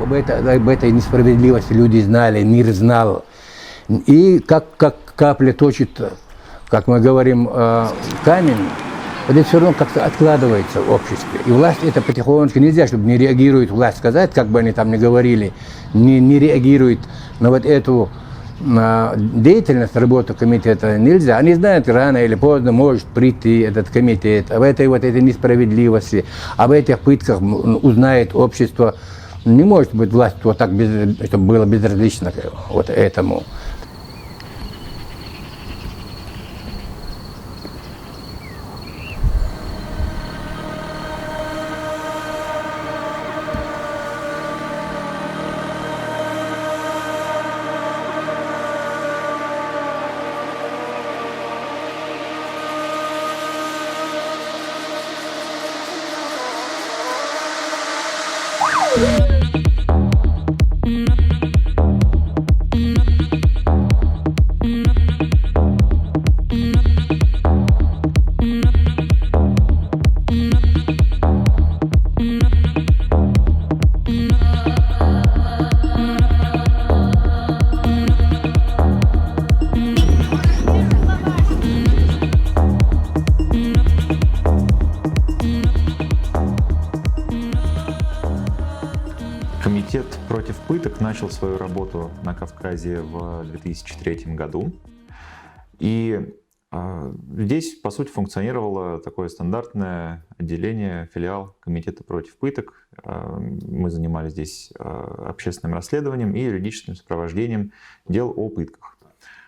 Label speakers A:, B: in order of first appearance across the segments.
A: об этой несправедливости люди знали, мир знал. И как капля точит, как мы говорим, камень, это все равно как-то откладывается в обществе. И власть это потихонечку, нельзя, чтобы не реагирует власть сказать, как бы они там ни говорили, не реагирует на вот эту деятельность, работу комитета нельзя. Они знают, рано или поздно может прийти этот комитет, об этой несправедливости, об этих пытках узнает общество. Не может быть власть вот так, чтобы было безразлично вот этому.
B: Комитет против пыток начал свою работу на Кавказе в 2003 году. И здесь, по сути, функционировало такое стандартное отделение, филиал Комитета против пыток. Мы занимались здесь общественным расследованием и юридическим сопровождением дел о пытках.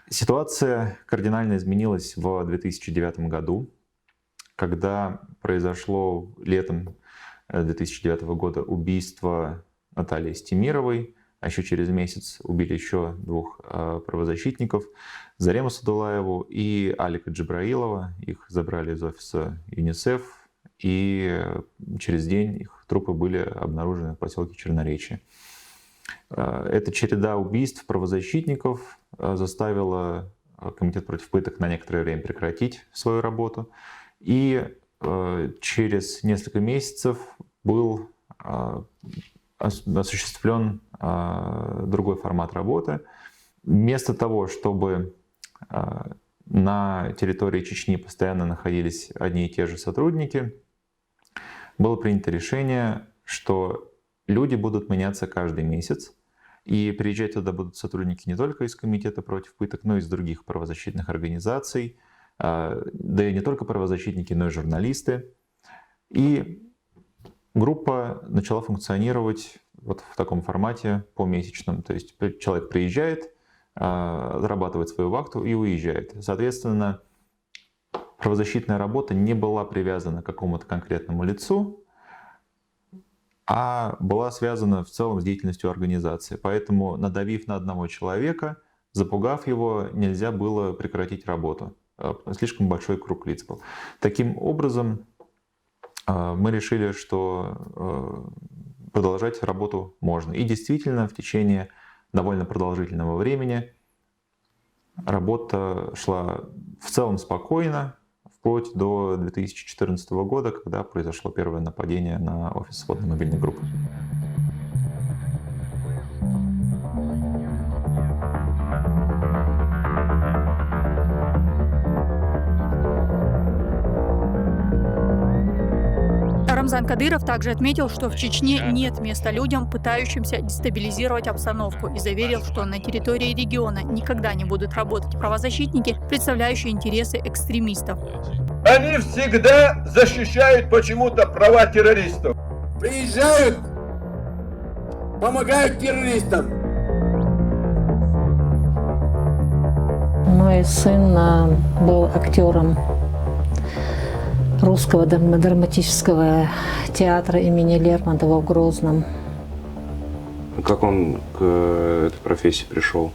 B: Ситуация кардинально изменилась в 2009 году, когда произошло летом 2009 года убийство Натальи Стемировой, а еще через месяц убили еще двух правозащитников, Зарему Садулаеву и Алика Джибраилова. Их забрали из офиса ЮНИСЕФ, и через день их трупы были обнаружены в поселке Черноречье. Эта череда убийств правозащитников заставила Комитет против пыток на некоторое время прекратить свою работу. И через несколько месяцев был осуществлен другой формат работы. Вместо того, чтобы на территории Чечни постоянно находились одни и те же сотрудники, было принято решение, что люди будут меняться каждый месяц, и приезжать туда будут сотрудники не только из Комитета против пыток, но и из других правозащитных организаций, да и не только правозащитники, но и журналисты. И группа начала функционировать вот в таком формате помесячном. То есть человек приезжает, зарабатывает свою вахту и уезжает. Соответственно, правозащитная работа не была привязана к какому-то конкретному лицу, а была связана в целом с деятельностью организации. Поэтому, надавив на одного человека, запугав его, нельзя было прекратить работу. Слишком большой круг лиц был. Таким образом, мы решили, что продолжать работу можно. И действительно, в течение довольно продолжительного времени работа шла в целом спокойно, вплоть до 2014 года, когда произошло первое нападение на офис сводной мобильной группы.
C: Рамзан Кадыров также отметил, что в Чечне нет места людям, пытающимся дестабилизировать обстановку, и заверил, что на территории региона никогда не будут работать правозащитники, представляющие интересы экстремистов.
D: Они всегда защищают почему-то права террористов.
E: Приезжают, помогают террористам.
F: Мой сын был актером Русского драматического театра имени Лермонтова в Грозном.
G: Как он к этой профессии пришел?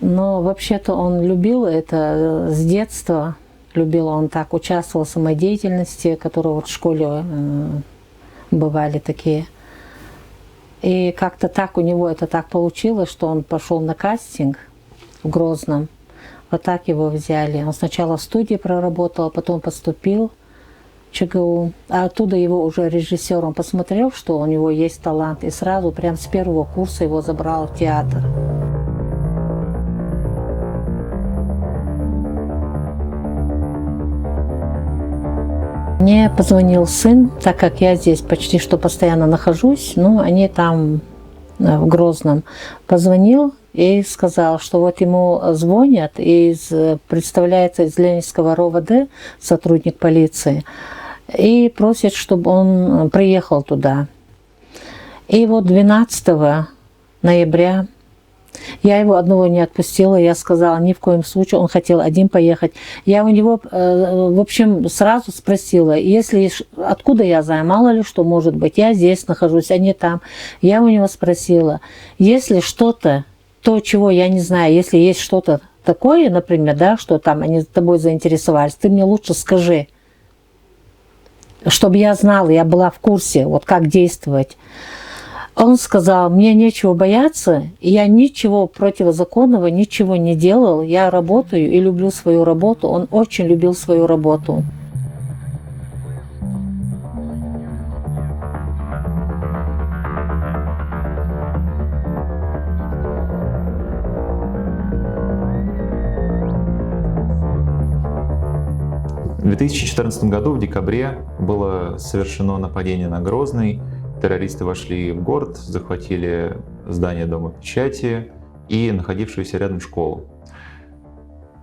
F: Но вообще-то он любил это с детства. Любил он так, участвовал в самодеятельности, которые вот в школе бывали такие. И как-то так у него это так получилось, что он пошел на кастинг в Грозном. Вот так его взяли. Он сначала в студии проработал, а потом поступил ЧГУ. А оттуда его уже режиссер, он посмотрел, что у него есть талант, и сразу, прям с первого курса его забрал в театр. Мне позвонил сын, так как я здесь почти что постоянно нахожусь, ну, они там в Грозном. Позвонил и сказал, что вот ему звонят, представляется из Ленинского РОВД сотрудник полиции, и просит, чтобы он приехал туда. И вот 12 ноября я его одного не отпустила, я сказала, ни в коем случае, он хотел один поехать. Я у него, в общем, сразу спросила, откуда я знаю, мало ли что может быть, я здесь нахожусь, а не там. Я у него спросила, если что-то, то, чего я не знаю, если есть что-то такое, например, да, что там они тобой заинтересовались, ты мне лучше скажи, чтобы я знала, я была в курсе, вот как действовать. Он сказал, мне нечего бояться, и я ничего противозаконного, ничего не делал, я работаю и люблю свою работу. Он очень любил свою работу.
B: В 2014 году в декабре было совершено нападение на Грозный. Террористы вошли в город, захватили здание Дома печати и находившуюся рядом школу.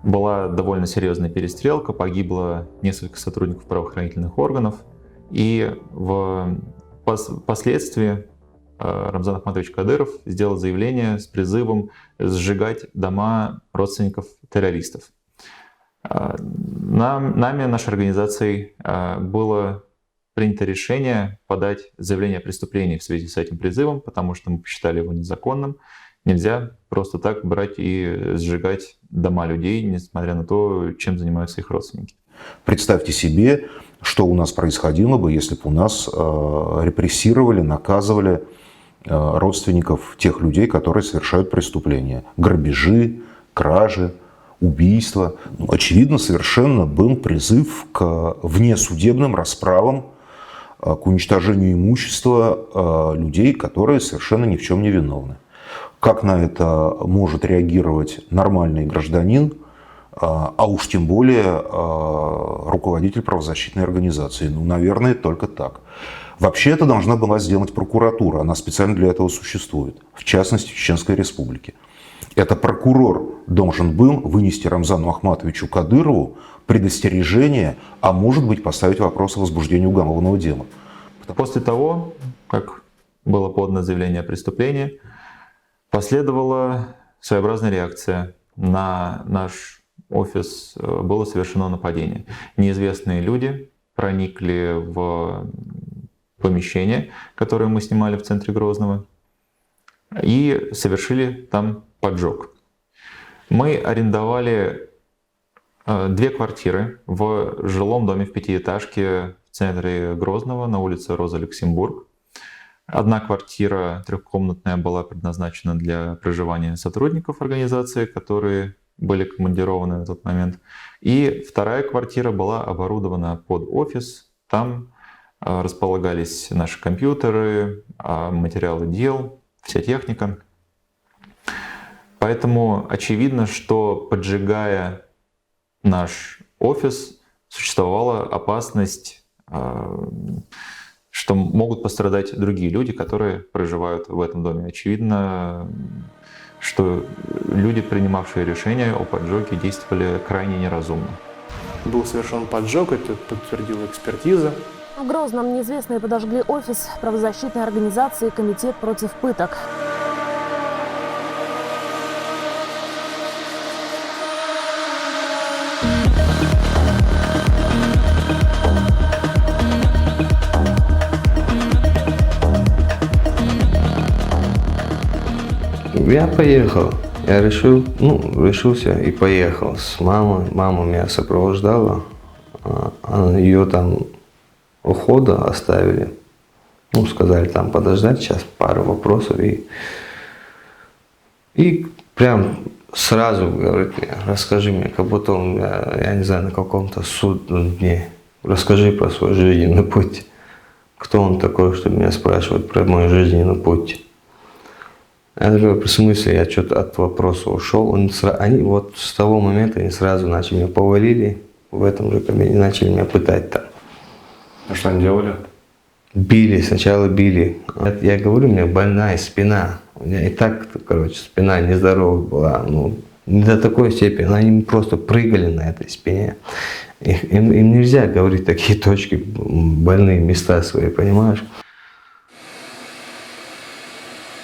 B: Была довольно серьезная перестрелка, погибло несколько сотрудников правоохранительных органов. И впоследствии Рамзан Ахматович Кадыров сделал заявление с призывом сжигать дома родственников террористов. Нашей организацией было принято решение подать заявление о преступлении в связи с этим призывом, потому что мы посчитали его незаконным. Нельзя просто так брать и сжигать дома людей, несмотря на то, чем занимаются их родственники.
H: Представьте себе, что у нас происходило бы, если бы у нас репрессировали, наказывали родственников тех людей, которые совершают преступления. Грабежи, кражи, убийства. Очевидно, совершенно был призыв к внесудебным расправам, к уничтожению имущества людей, которые совершенно ни в чем не виновны. Как на это может реагировать нормальный гражданин, а уж тем более руководитель правозащитной организации? Наверное, только так. Вообще это должна была сделать прокуратура, она специально для этого существует, в частности в Чеченской Республике. Это прокурор должен был вынести Рамзану Ахматовичу Кадырову предостережение, а может быть поставить вопрос о возбуждении уголовного дела.
B: После того, как было подано заявление о преступлении, последовала своеобразная реакция. На наш офис было совершено нападение. Неизвестные люди проникли в помещение, которое мы снимали в центре Грозного, и совершили там поджог. Мы арендовали 2 квартиры в жилом доме в 5-этажке в центре Грозного на улице Роза-Люксембург. Одна квартира 3-комнатная была предназначена для проживания сотрудников организации, которые были командированы на тот момент. И 2-я квартира была оборудована под офис. Там располагались наши компьютеры, материалы дел, вся техника. Поэтому очевидно, что, поджигая наш офис, существовала опасность, что могут пострадать другие люди, которые проживают в этом доме. Очевидно, что люди, принимавшие решения о поджоге, действовали крайне неразумно.
I: Был совершен поджог, это подтвердила экспертиза.
J: В Грозном неизвестные подожгли офис правозащитной организации «Комитет против пыток».
K: Я поехал. Я решился и поехал с мамой. Мама меня сопровождала. Ее там ухода оставили. Сказали там подождать сейчас, пару вопросов. И прям сразу говорит мне, расскажи мне, как будто он, я не знаю, на каком-то суд дне. расскажи про свой жизненный путь. Кто он такой, чтобы меня спрашивать про мой жизненный путь? Я такой, в смысле, я что-то от вопроса ушел. Они вот с того момента они сразу начали меня повалили в этом же кабинете, начали меня пытать там.
G: А что они делали?
K: Били, сначала били. Я говорю, у меня больная спина. У меня и так, короче, спина нездоровая была. Ну, не до такой степени. Они просто прыгали на этой спине. Им нельзя говорить такие точки, больные места свои, понимаешь?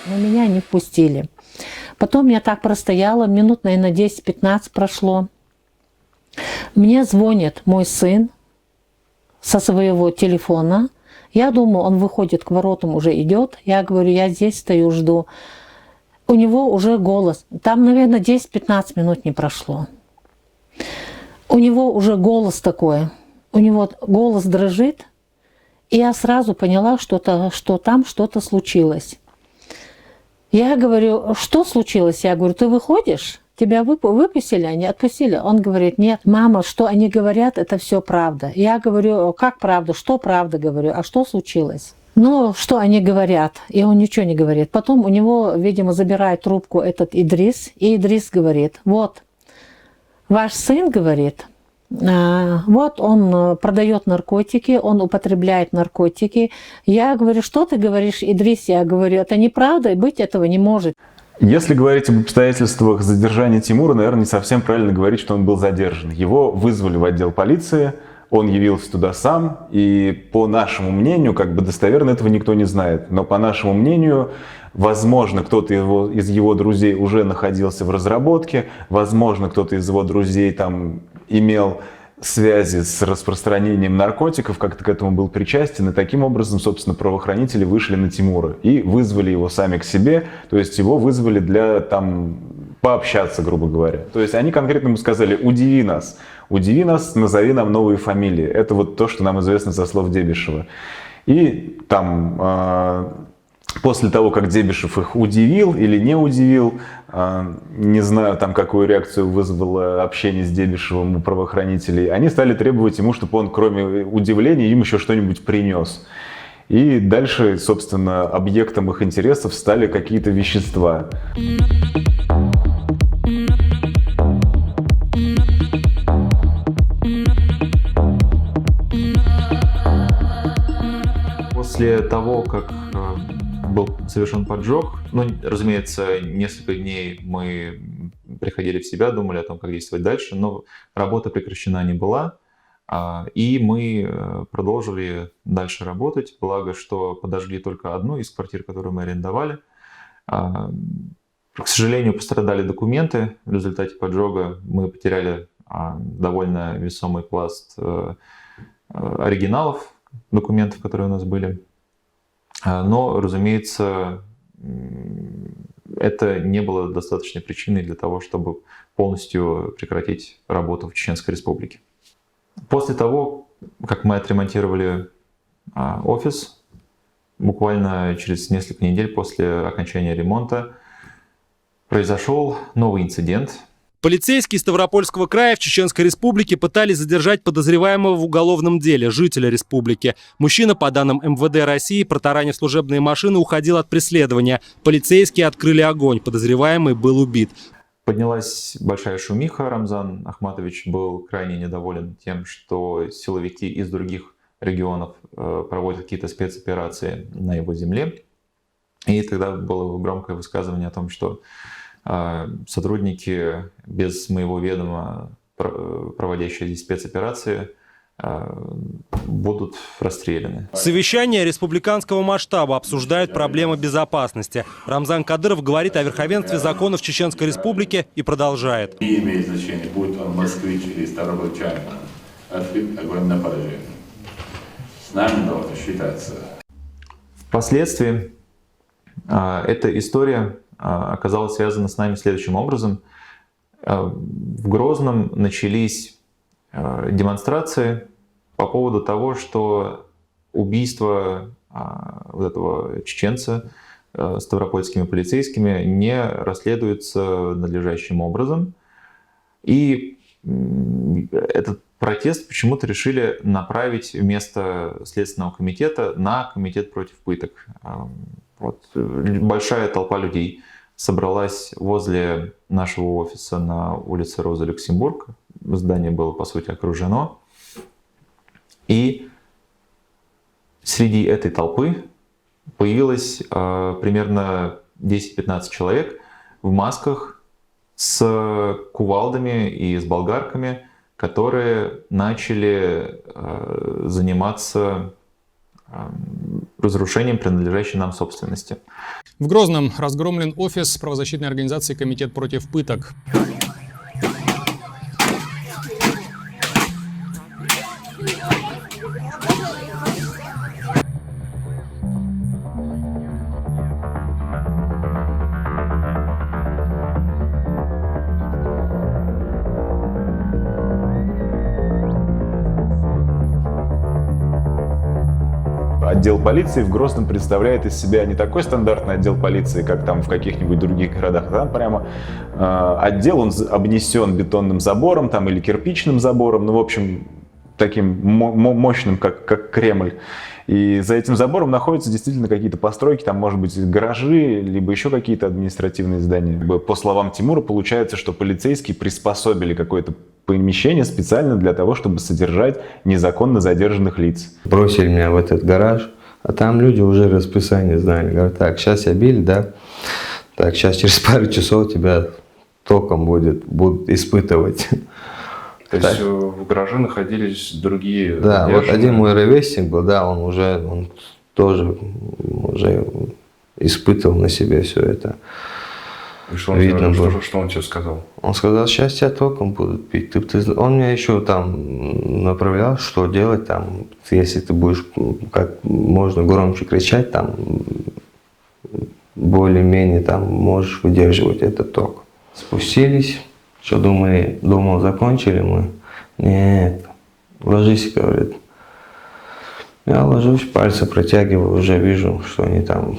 F: Но меня не впустили. Потом я так простояла, минут, наверное, 10-15 прошло. Мне звонит мой сын со своего телефона. Я думаю, он выходит к воротам, уже идет. Я говорю, я здесь стою, жду. У него уже голос. Там, наверное, 10-15 минут не прошло. У него уже голос такой. У него голос дрожит. И я сразу поняла, что там что-то случилось. Я говорю, что случилось? Я говорю, ты выходишь? Тебя выпустили, они отпустили? Он говорит, нет, мама, что они говорят, это все правда. Я говорю, как правда? Что правда? Говорю, а что случилось? Ну, что они говорят? И он ничего не говорит. Потом у него, видимо, забирает трубку этот Идрис, и Идрис говорит, вот, ваш сын говорит, вот он продает наркотики, он употребляет наркотики. Я говорю, что ты говоришь, Идрис? Я говорю, это неправда, и быть этого не может.
L: Если говорить об обстоятельствах задержания Тимура, наверное, не совсем правильно говорить, что он был задержан. Его вызвали в отдел полиции, он явился туда сам, и по нашему мнению, как бы достоверно этого никто не знает, но по нашему мнению, возможно, кто-то из его друзей уже находился в разработке, возможно, кто-то из его друзей там имел связи с распространением наркотиков, как-то к этому был причастен, и таким образом, собственно, правоохранители вышли на Тимура и вызвали его сами к себе, то есть его вызвали для там пообщаться, грубо говоря. То есть они конкретно ему сказали, удиви нас, назови нам новые фамилии. Это вот то, что нам известно со слов Дебишева. И там после того, как Дебишев их удивил или не удивил, не знаю, там какую реакцию вызвало общение с Дебишевым у правоохранителей, они стали требовать ему, чтобы он, кроме удивления, им еще что-нибудь принес. И дальше, собственно, объектом их интересов стали какие-то вещества.
B: После того, как был совершен поджог, ну, разумеется, несколько дней мы приходили в себя, думали о том, как действовать дальше, но работа прекращена не была, и мы продолжили дальше работать, благо, что подожгли только одну из квартир, которую мы арендовали. К сожалению, пострадали документы, в результате поджога мы потеряли довольно весомый пласт оригиналов документов, которые у нас были. Но, разумеется, это не было достаточной причиной для того, чтобы полностью прекратить работу в Чеченской Республике. После того, как мы отремонтировали офис, буквально через несколько недель после окончания ремонта произошел новый инцидент.
M: Полицейские Ставропольского края в Чеченской Республике пытались задержать подозреваемого в уголовном деле, жителя республики. Мужчина, по данным МВД России, протаранив служебные машины, уходил от преследования. Полицейские открыли огонь, подозреваемый был убит.
B: Поднялась большая шумиха, Рамзан Ахматович был крайне недоволен тем, что силовики из других регионов проводят какие-то спецоперации на его земле. И тогда было громкое высказывание о том, что сотрудники без моего ведома, проводящие здесь спецоперации, будут расстреляны.
M: Совещание республиканского масштаба обсуждают проблемы безопасности. Рамзан Кадыров говорит о верховенстве законов Чеченской Республики и продолжает.
N: Не имеет значения, будет он москвич или ставропольчанин. Открыть огонь на поражение. С нами должно считаться.
B: Впоследствии эта история оказалась связана с нами следующим образом. В Грозном начались демонстрации по поводу того, что убийство вот этого чеченца ставропольскими полицейскими не расследуется надлежащим образом. И этот протест почему-то решили направить вместо Следственного комитета на комитет против пыток. Вот большая толпа людей собралась возле нашего офиса на улице Роза Люксембург. Здание было, по сути, окружено. И среди этой толпы появилось примерно 10-15 человек в масках с кувалдами и с болгарками, которые начали заниматься разрушением принадлежащей нам собственности.
O: В Грозном разгромлен офис правозащитной организации «Комитет против пыток».
L: Отдел полиции в Грозном представляет из себя не такой стандартный отдел полиции, как там в каких-нибудь других городах. Там прямо отдел, он обнесен бетонным забором там, или кирпичным забором, ну, в общем, таким мощным, как Кремль. И за этим забором находятся действительно какие-то постройки, там, может быть, гаражи, либо еще какие-то административные здания. По словам Тимура, получается, что полицейские приспособили какое-то помещение специально для того, чтобы содержать незаконно задержанных лиц.
K: Бросили меня в этот гараж, а там люди уже расписание знали. Говорят, так, сейчас я били, да? Так, сейчас через пару часов тебя током будут испытывать.
G: То есть в гараже находились другие...
K: Да, вот один мой ровесник был, да, он тоже уже испытывал на себе все это.
G: И что он тебе сказал?
K: Он сказал, сейчас тебя током будут пить. Он меня еще там направлял, что делать там, если ты будешь как можно громче кричать, там более-менее там можешь выдерживать этот ток. Спустились, что думал, закончили мы. Нет, ложись, говорит. Я ложусь, пальцы протягиваю, уже вижу, что они там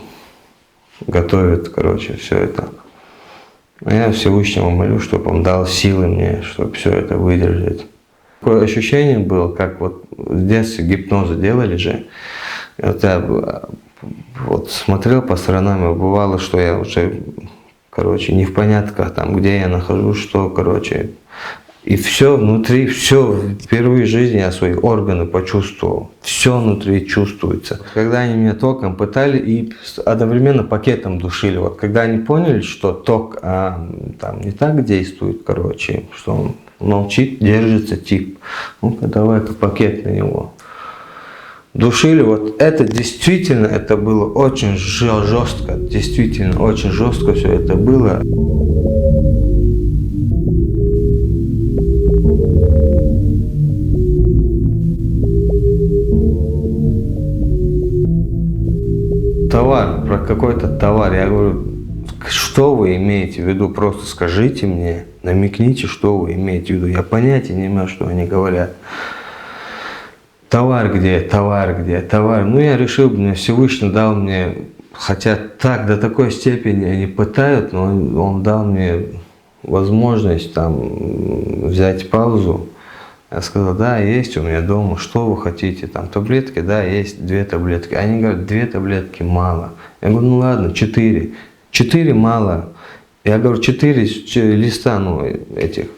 K: готовят, короче, все это. А я Всевышнему молю, чтобы он дал силы мне, чтобы все это выдержать. Такое ощущение было, как вот в детстве гипнозы делали же. Вот я вот смотрел по сторонам, и бывало, что я уже, короче, не в понятках, там, где я нахожусь, что, короче. И все внутри, все, впервые в жизни я свои органы почувствовал. Все внутри чувствуется. Когда они меня током пытали и одновременно пакетом душили. Вот когда они поняли, что ток там не так действует, короче, что он молчит, держится тип. Ну-ка, давай-ка пакет на него. Душили, вот это действительно, это было очень жестко. Действительно, очень жестко все это было. Товар, про какой-то товар. Я говорю, что вы имеете в виду? Просто скажите мне, намекните, что вы имеете в виду. Я понятия не имею, что они говорят. Товар где, товар где, товар. Ну, я решил, мне Всевышний дал мне, хотя так, до такой степени они пытают, но он дал мне возможность там взять паузу. Я сказал, да, есть у меня дома, что вы хотите, там таблетки, да, есть 2 таблетки. Они говорят, 2 таблетки мало. Я говорю, ну ладно, 4. 4 мало. Я говорю, 4 листа, ну, этих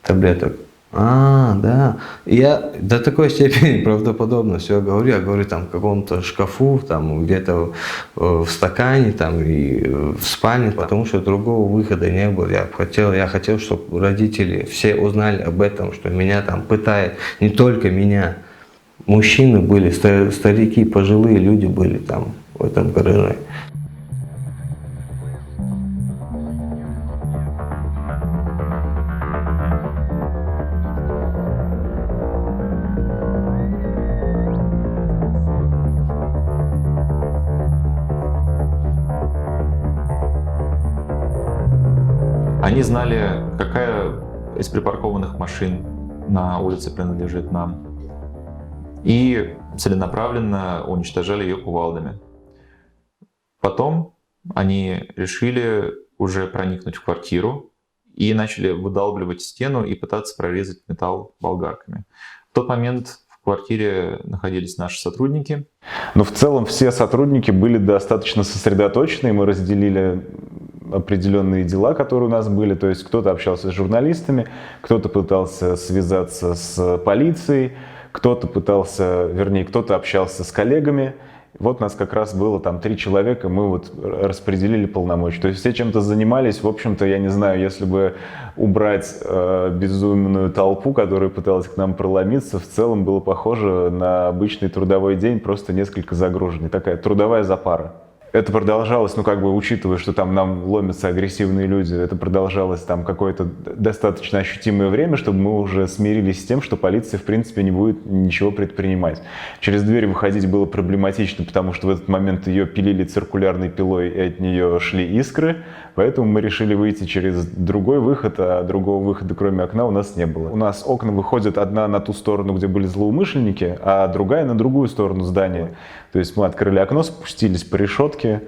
K: таблеток. Да. Я до такой степени правдоподобно все говорю. Я говорю, там, в каком-то шкафу, там, где-то в стакане, там, и в спальне, потому что другого выхода не было. Я хотел, чтобы родители все узнали об этом, что меня там пытают. Не только меня. Мужчины были, старики, пожилые люди были там, в этом гараже.
B: Они знали, какая из припаркованных машин на улице принадлежит нам, и целенаправленно уничтожали ее кувалдами. Потом они решили уже проникнуть в квартиру и начали выдалбливать стену и пытаться прорезать металл болгарками. В тот момент в квартире находились наши сотрудники.
L: Но в целом все сотрудники были достаточно сосредоточены, мы разделили определенные дела, которые у нас были. То есть кто-то общался с журналистами, кто-то пытался связаться с полицией, кто-то общался с коллегами. Вот нас как раз было там 3 человека, мы вот распределили полномочия. То есть все чем-то занимались. В общем-то, я не знаю, если бы убрать безумную толпу, которая пыталась к нам проломиться, в целом было похоже на обычный трудовой день, просто несколько загруженный. Такая трудовая запара. Это продолжалось, учитывая, что там нам ломятся агрессивные люди, это продолжалось там какое-то достаточно ощутимое время, чтобы мы уже смирились с тем, что полиция, в принципе, не будет ничего предпринимать. Через дверь выходить было проблематично, потому что в этот момент ее пилили циркулярной пилой, и от нее шли искры, поэтому мы решили выйти через другой выход, а другого выхода, кроме окна, у нас не было. У нас окна выходят одна на ту сторону, где были злоумышленники, а другая на другую сторону здания. То есть мы открыли окно, спустились по решетке,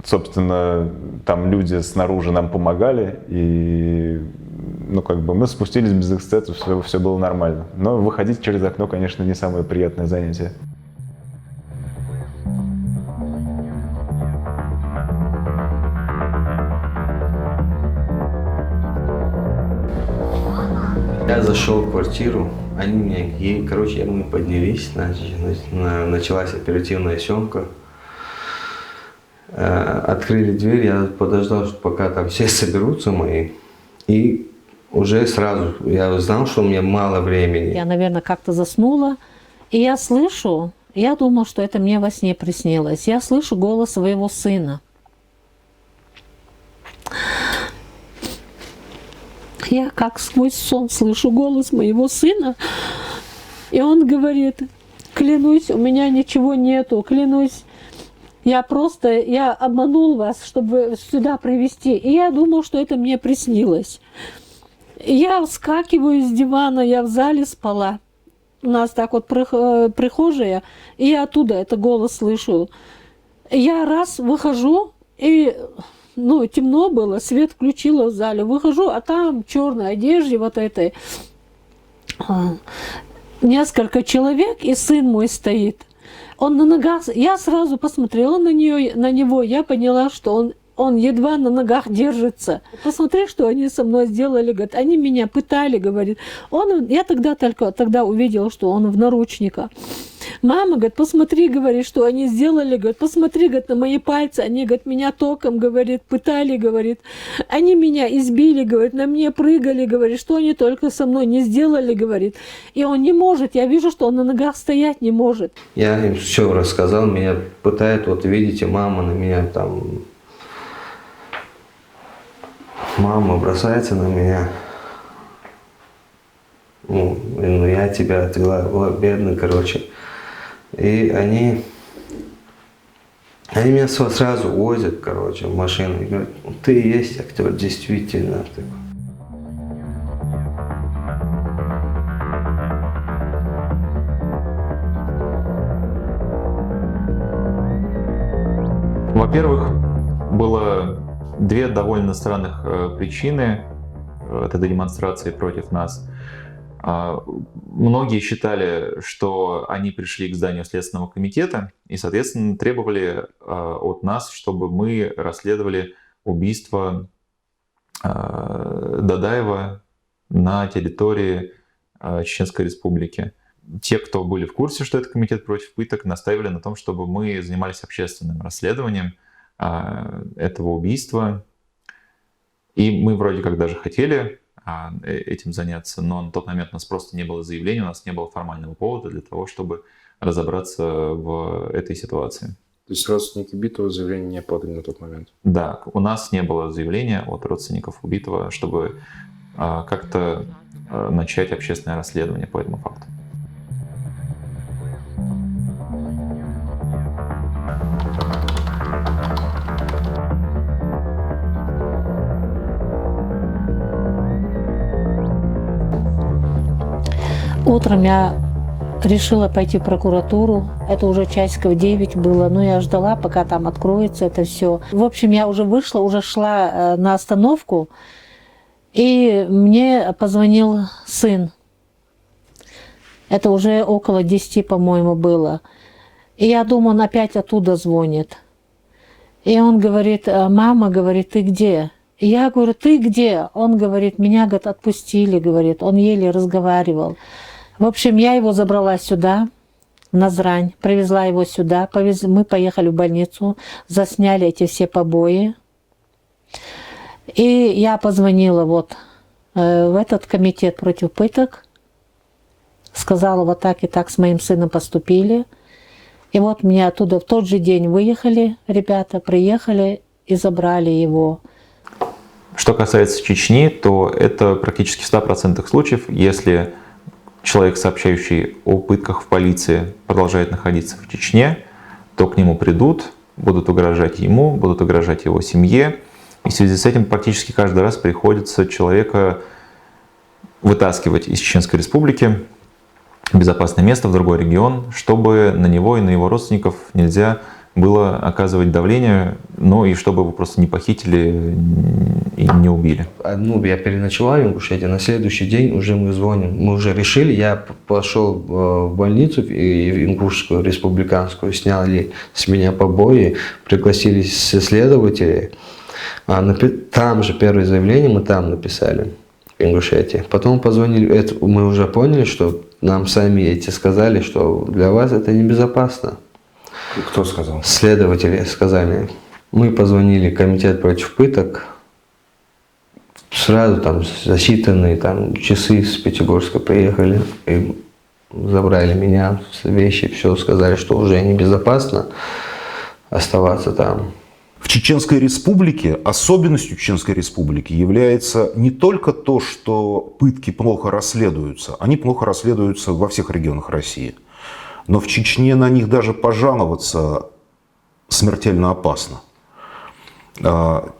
L: собственно, там люди снаружи нам помогали, и мы спустились без эксцессов, все было нормально. Но выходить через окно, конечно, не самое приятное занятие.
K: Я зашел в квартиру, они меня, мы поднялись, началась оперативная съемка. Открыли дверь, я подождал, пока там все соберутся мои, и уже сразу, я знал, что у меня мало времени.
F: Я, наверное, как-то заснула, и я слышу, я думала, что это мне во сне приснилось, я слышу голос своего сына. Я как сквозь сон слышу голос моего сына, и он говорит: клянусь, у меня ничего нету, клянусь, я обманул вас, чтобы сюда привезти. И я думал, что это мне приснилось. Я вскакиваю с дивана, я в зале спала. У нас так вот прихожая, и я оттуда это голос слышу. Я раз выхожу, и темно было, свет включила в зале. Выхожу, а там в черной одежде вот этой несколько человек, и сын мой стоит. Он на ногах, я сразу посмотрела на него, я поняла, что он едва на ногах держится. Посмотри, что они со мной сделали, говорит, они меня пытали, говорит. Я тогда увидела, что он в наручниках. Мама, говорит, посмотри, говорит, что они сделали, говорит, посмотри, говорит, на мои пальцы, они, говорит, меня током, говорит, пытали, говорит, они меня избили, говорит, на мне прыгали, говорит, что они только со мной не сделали, говорит, и он не может, я вижу, что он на ногах стоять не может.
K: Я им все рассказал, меня пытают, вот видите, мама на меня там, мама бросается на меня, я тебя отвела, бедный, короче. И они меня сразу возят, короче, в машину и говорят, ты и есть актер, действительно.
B: Во-первых, было 2 довольно странных причины этой демонстрации против нас. Многие считали, что они пришли к зданию Следственного комитета и, соответственно, требовали от нас, чтобы мы расследовали убийство Дадаева на территории Чеченской Республики. Те, кто были в курсе, что это комитет против пыток, настаивали на том, чтобы мы занимались общественным расследованием этого убийства. И мы вроде как даже хотели этим заняться, но на тот момент у нас просто не было заявления, у нас не было формального повода для того, чтобы разобраться в этой ситуации.
G: То есть родственники убитого заявления не подали на тот момент?
B: Да, у нас не было заявления от родственников убитого, чтобы как-то начать общественное расследование по этому факту.
F: Утром я решила пойти в прокуратуру. Это уже часиков 9 было. Но я ждала, пока там откроется это все. В общем, я уже вышла, уже шла на остановку. И мне позвонил сын. Это уже около 10, по-моему, было. И я думаю, он опять оттуда звонит. И он говорит: мама, говорит, ты где? И я говорю: ты где? Он говорит: меня, говорит, отпустили, говорит. Он еле разговаривал. В общем, я его забрала сюда, в Назрань, привезла его сюда. Мы поехали в больницу, засняли эти все побои. И я позвонила вот в этот комитет против пыток. Сказала, вот так и так с моим сыном поступили. И вот мне оттуда в тот же день выехали ребята, приехали и забрали его.
B: Что касается Чечни, то это практически в 100% случаев, если человек, сообщающий о пытках в полиции, продолжает находиться в Чечне, то к нему придут, будут угрожать ему, будут угрожать его семье. И в связи с этим практически каждый раз приходится человека вытаскивать из Чеченской Республики в безопасное место, в другой регион, чтобы на него и на его родственников нельзя было оказывать давление, но и чтобы его просто не похитили и не убили.
K: Ну, я переночевал в Ингушетии, на следующий день уже мы звоним. Мы уже решили, я пошел в больницу и в Ингушскую республиканскую, сняли с меня побои, пригласили следователей. Там же первое заявление мы там написали, в Ингушетии. Потом позвонили, мы уже поняли, что нам сами эти сказали, что для вас это небезопасно.
H: Кто сказал?
K: Следователи сказали. Мы позвонили в комитет против пыток. Сразу там за считанные там, часы с Пятигорска приехали и забрали меня, вещи, все, сказали, что уже небезопасно оставаться там.
H: В Чеченской Республике, особенностью Чеченской Республики является не только то, что пытки плохо расследуются, они плохо расследуются во всех регионах России, но в Чечне на них даже пожаловаться смертельно опасно.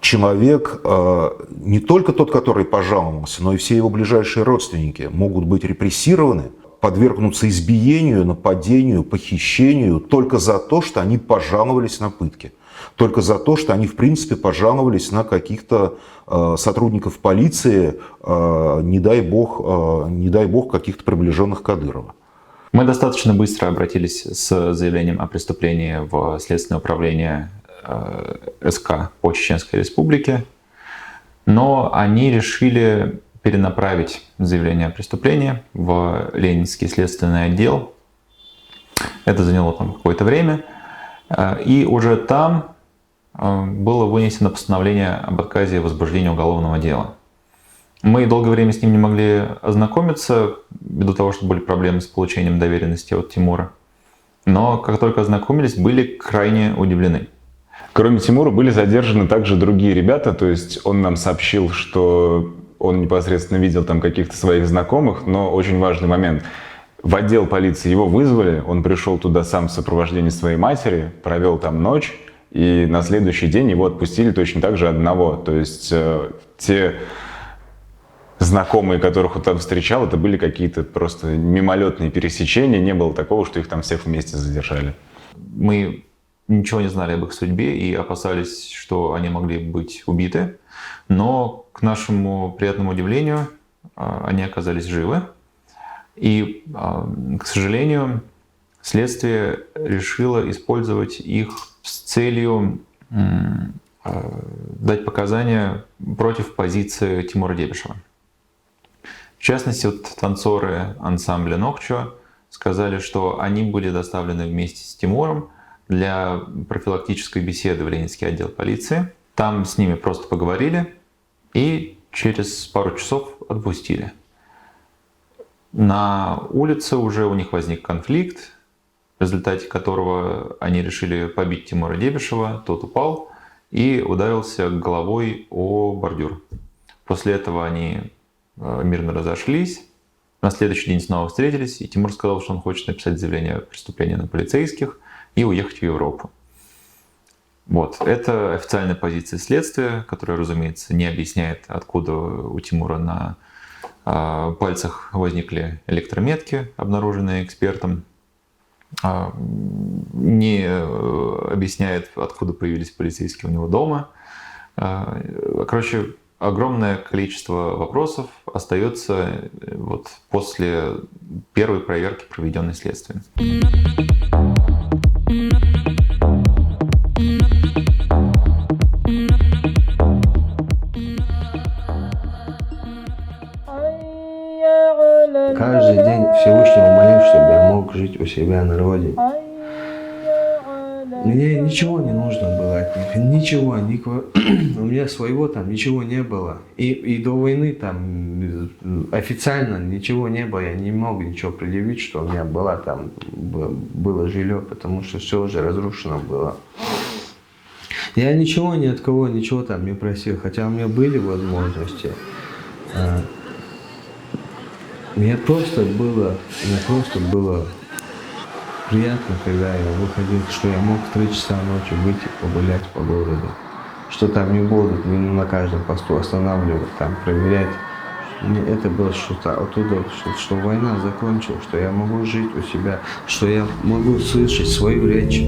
H: Человек, не только тот, который пожаловался, но и все его ближайшие родственники могут быть репрессированы, подвергнуться избиению, нападению, похищению только за то, что они пожаловались на пытки. Только за то, что они, в принципе, пожаловались на каких-то сотрудников полиции, не дай бог, каких-то приближенных Кадырова.
B: Мы достаточно быстро обратились с заявлением о преступлении в Следственное управление СК по Чеченской Республике, но они решили перенаправить заявление о преступлении в Ленинский следственный отдел. Это заняло там какое-то время. И уже там было вынесено постановление об отказе в возбуждении уголовного дела. Мы долгое время с ним не могли ознакомиться, ввиду того, что были проблемы с получением доверенности от Тимура. Но как только ознакомились, были крайне удивлены.
L: Кроме Тимура были задержаны также другие ребята, то есть он нам сообщил, что он непосредственно видел там каких-то своих знакомых, но очень важный момент. В отдел полиции его вызвали, он пришел туда сам в сопровождении своей матери, провел там ночь, и на следующий день его отпустили точно так же одного. То есть те знакомые, которых он там встречал, это были какие-то просто мимолетные пересечения, не было такого, что их там всех вместе задержали.
B: Мы ничего не знали об их судьбе и опасались, что они могли быть убиты, но к нашему приятному удивлению они оказались живы. И, к сожалению, следствие решило использовать их с целью дать показания против позиции Тимура Дебишева. В частности, вот танцоры ансамбля «Нокчо» сказали, что они были доставлены вместе с Тимуром для профилактической беседы в Ленинский отдел полиции. Там с ними просто поговорили и через пару часов отпустили. На улице уже у них возник конфликт, в результате которого они решили побить Тимура Дебишева. Тот упал и ударился головой о бордюр. После этого они мирно разошлись. На следующий день снова встретились, и Тимур сказал, что он хочет написать заявление о преступлении на полицейских и уехать в Европу. Вот. Это официальная позиция следствия, которая, разумеется, не объясняет, откуда у Тимура на пальцах возникли электрометки, обнаруженные экспертом, не объясняет, откуда появились полицейские у него дома. Короче, огромное количество вопросов остается вот после первой проверки, проведенной следствием.
K: Каждый день Всевышнего молюсь, чтобы я мог жить у себя на родине. Мне ничего не нужно было от них, ничего, у меня своего там ничего не было. И до войны там официально ничего не было, я не мог ничего предъявить, что у меня было жилье, потому что все уже разрушено было. Я ничего ни от кого, ничего там не просил, хотя у меня были возможности. Мне просто было приятно, когда я выходил, что я мог в 3 часа ночи выйти погулять по городу. Что там не будут на каждом посту останавливать, там проверять. Мне это было что-то оттуда, что война закончилась, что я могу жить у себя, что я могу слышать свою речь.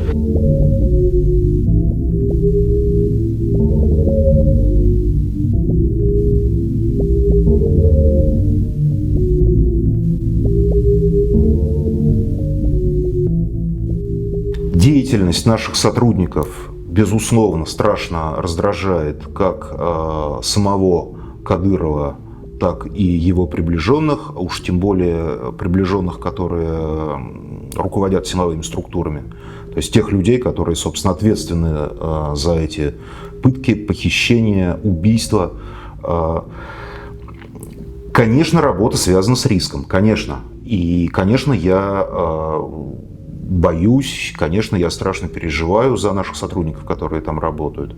H: Деятельность наших сотрудников, безусловно, страшно раздражает как самого Кадырова, так и его приближенных, а уж тем более приближенных, которые руководят силовыми структурами. То есть тех людей, которые, собственно, ответственны за эти пытки, похищения, убийства. Конечно, работа связана с риском, конечно. И, конечно, я боюсь, конечно, я страшно переживаю за наших сотрудников, которые там работают.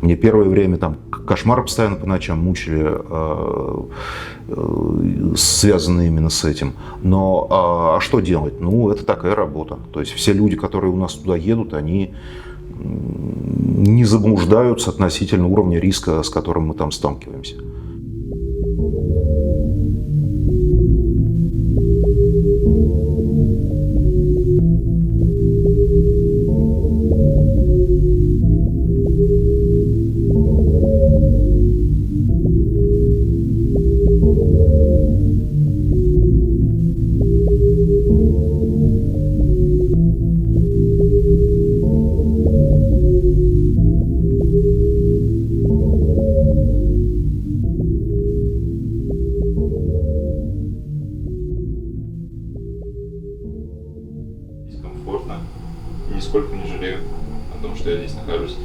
H: Мне первое время там кошмары постоянно по ночам мучили, связанные именно с этим. Но что делать? Ну, это такая работа. То есть все люди, которые у нас туда едут, они не заблуждаются относительно уровня риска, с которым мы там сталкиваемся.
B: Нисколько не жалею о том, что я здесь нахожусь.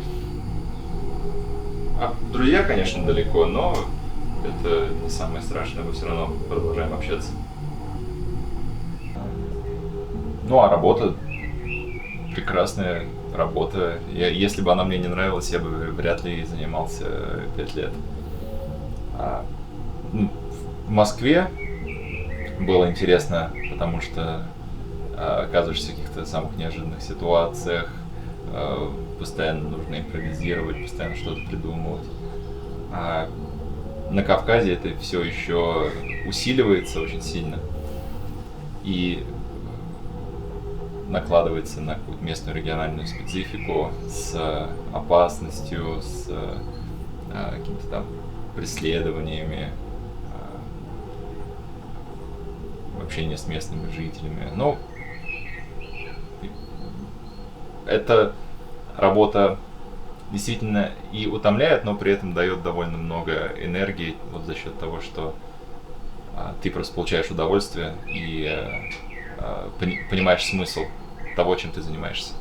B: Друзья, конечно, далеко, но это не самое страшное, мы все равно продолжаем общаться. Ну а работа, прекрасная работа. Если бы она мне не нравилась, я бы вряд ли занимался 5 лет. В Москве было интересно, потому что оказываешься в каких-то самых неожиданных ситуациях, постоянно нужно импровизировать, постоянно что-то придумывать. А на Кавказе это все еще усиливается очень сильно и накладывается на какую-то местную региональную специфику с опасностью, с какими-то там преследованиями, общение с местными жителями. Но эта работа действительно и утомляет, но при этом дает довольно много энергии вот за счет того, что ты просто получаешь удовольствие и понимаешь смысл того, чем ты занимаешься.